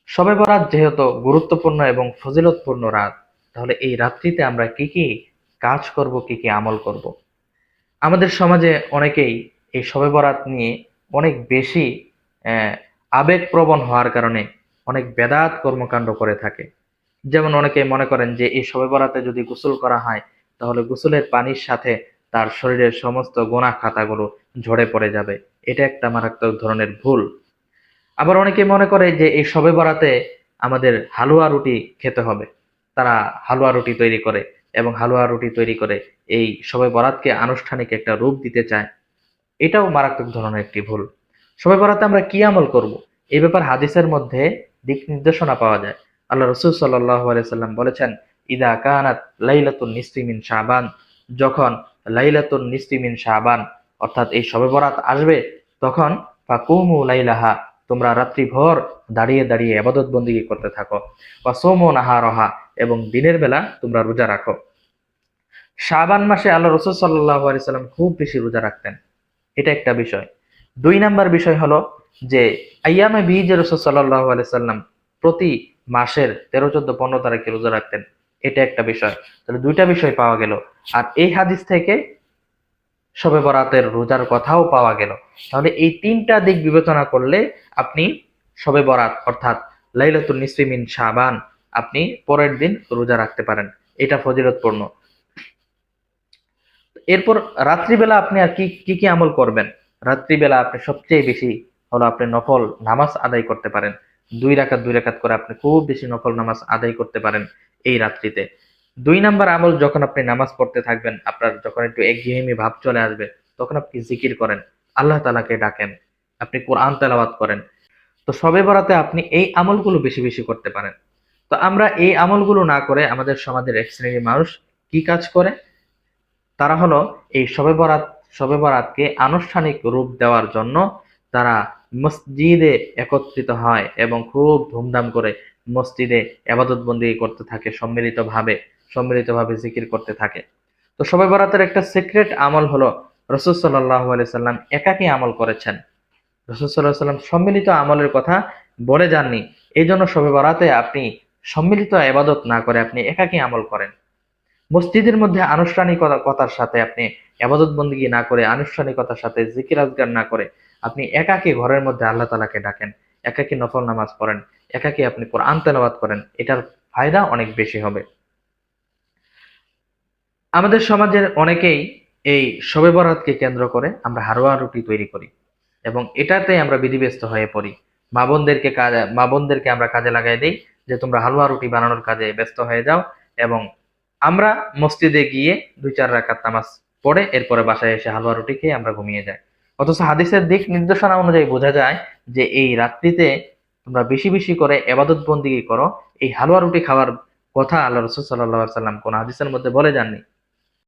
শবে বরাত যেহেতু গুরুত্বপূর্ণ এবং ফজিলতপূর্ণ রাত, তাহলে এই রাত্রিতে আমরা কি কি কাজ করব, কি কি আমল করব? আমাদের সমাজে অনেকেই এই শবে বরাত নিয়ে অনেক বেশি আহ, আবেগপ্রবণ হওয়ার কারণে অনেক বেদাত কর্মকাণ্ড করে থাকে। যেমন অনেকে মনে করেন যে এই শবে বরাতে যদি গোসল করা হয়, তাহলে গোসলের পানির সাথে তার শরীরের সমস্ত গোনাহ খাতাগুলো ঝরে পড়ে যাবে। এটা একটা মারাত্মক ধরনের ভুল। আবার অনেকে মনে করে যে এই শবে বরাতে আমাদের হালুয়া রুটি খেতে হবে। তারা হালুয়া রুটি তৈরি করে এবং হালুয়া রুটি তৈরি করে এই শবে বরাতকে আনুষ্ঠানিক একটা রূপ দিতে চায়। এটাও মারাত্মক ধরনের একটি ভুল। শবে বরাতে আমরা কি আমল করব, এই ব্যাপার হাদিসের মধ্যে দিক নির্দেশনা পাওয়া যায়। আল্লাহ রসুল সাল্লাল্লাহু আলাইহি সাল্লাম বলেছেন, ইদা কানাত লাইলাতুন নিসফি মিন শাবান, যখন লাইলাতুন নিসফি মিন শাবান অর্থাৎ এই শবে বরাত আসবে, তখন ফাকুমু লাইলাহা, তোমরা রাত্রিভর দাঁড়িয়ে দাঁড়িয়ে ইবাদত বন্দেগী করতে থাকো। ওয়া সুমু নাহারাহা, এবং দিনের বেলা তোমরা রোজা রাখো। শাবান মাসে আল্লাহ রসুল সাল্লাল্লাহু আলাইহি সাল্লাম খুব বেশি রোজা রাখতেন। এটা একটা বিষয়। 2 নাম্বার বিষয় হলো যে আইয়ামে বীজ রাসূল সাল্লাল্লাহু আলাইহি সাল্লাম প্রতি মাসের 13, 14, 15 তারিখে রোজা রাখতেন। এটা একটা বিষয়। তাহলে 2টা বিষয় পাওয়া গেল। আর এই হাদিস থেকে শবে বরাতের রোজার কথাও পাওয়া গেল। তাহলে এই 3টা দিক বিবেচনা করলে আপনি শবে বরাত অর্থাৎ লাইলাতুন নিসফি মিন শাবান আপনি পরের দিন রোজা রাখতে পারেন। এটা ফজিলতপূর্ণ। এরপর রাত্রিবেলা আপনি আর কি কি কি আমল করবেন? রাত্রিবেলা আপনি সবচেয়ে বেশি হলো আপনি নফল নামাজ আদায় করতে পারেন। 2 রাকাত 2 রাকাত করে আপনি খুব বেশি নফল নামাজ আদায় করতে পারেন এই রাত্রিতে। 2 নাম্বার আমল, যখন আপনি নামাজ পড়তে থাকবেন, আপনার যখন একটু একঘেয়েমি ভাব চলে আসবে, তখন আপনি জিকির করেন, আল্লাহ তাআলাকে ডাকেন, আপনি কোরআন তেলাওয়াত করেন। তো শবে বরাতে আপনি এই আমলগুলো বেশি বেশি করতে পারেন। তো আমরা এই আমলগুলো না করে আমাদের সমাজের এক শ্রেণীর মানুষ কি কাজ করে? তারা হলো এই শবে বরাতকে আনুষ্ঠানিক রূপ দেওয়ার জন্য তারা মসজিদে একত্রিত হয় এবং খুব ধুমধাম করে মসজিদে ইবাদত বন্দেগী করতে থাকে, সম্মিলিতভাবে জিকির করতে থাকে। তো শবে বরাতের একটা সিক্রেট আমল হলো রাসূল সাল্লাল্লাহু আলাইহি সাল্লাম একাকী আমল করেছেন। রাসূল সাল্লাল্লাহু আলাইহি সাল্লাম সম্মিলিত আমলের কথা বলে যাননি। এই জন্য শবে বরাতে আপনি সম্মিলিত ইবাদত না করে আপনি একাকী আমল করেন। মসজিদের মধ্যে আনুষ্ঠানিকতার সাথে আপনি ইবাদত বন্দেগী না করে, আনুষ্ঠানিকতার সাথে জিকির আজগার না করে আপনি একাকী ঘরের মধ্যে আল্লাহ তাআলাকে ডাকেন, একাকী নফল নামাজ পড়েন, একাকী আপনি কোরআন তেলাওয়াত করেন, এটার ফায়দা অনেক বেশি হবে। আমাদের সমাজের অনেকেই এই শবে বরাতকে কেন্দ্র করে আমরা হালুয়া রুটি তৈরি করি এবং এটাতে আমরা বিধিব্যস্ত হয়ে পড়ি। মা বোনদেরকে আমরা কাজে লাগাই দেই যে তোমরা হালুয়া রুটি বানানোর কাজে ব্যস্ত হয়ে যাও, এবং আমরা মসজিদে গিয়ে 2, 4 রাকাত নামাজ পড়ে এরপরে বাসায় এসে হালুয়া রুটি খেয়ে আমরা ঘুমিয়ে যাই। অথচ হাদিসের দিক নির্দেশনা অনুযায়ী বোঝা যায় যে এই রাত্রিতে তোমরা বেশি বেশি করে ইবাদত বন্দেগী করো। এই হালুয়া রুটি খাওয়ার কথা আল্লাহ রাসূল সাল্লাল্লাহু আলাইহি ওয়াসাল্লাম কোন হাদিসের মধ্যে বলে যাননি।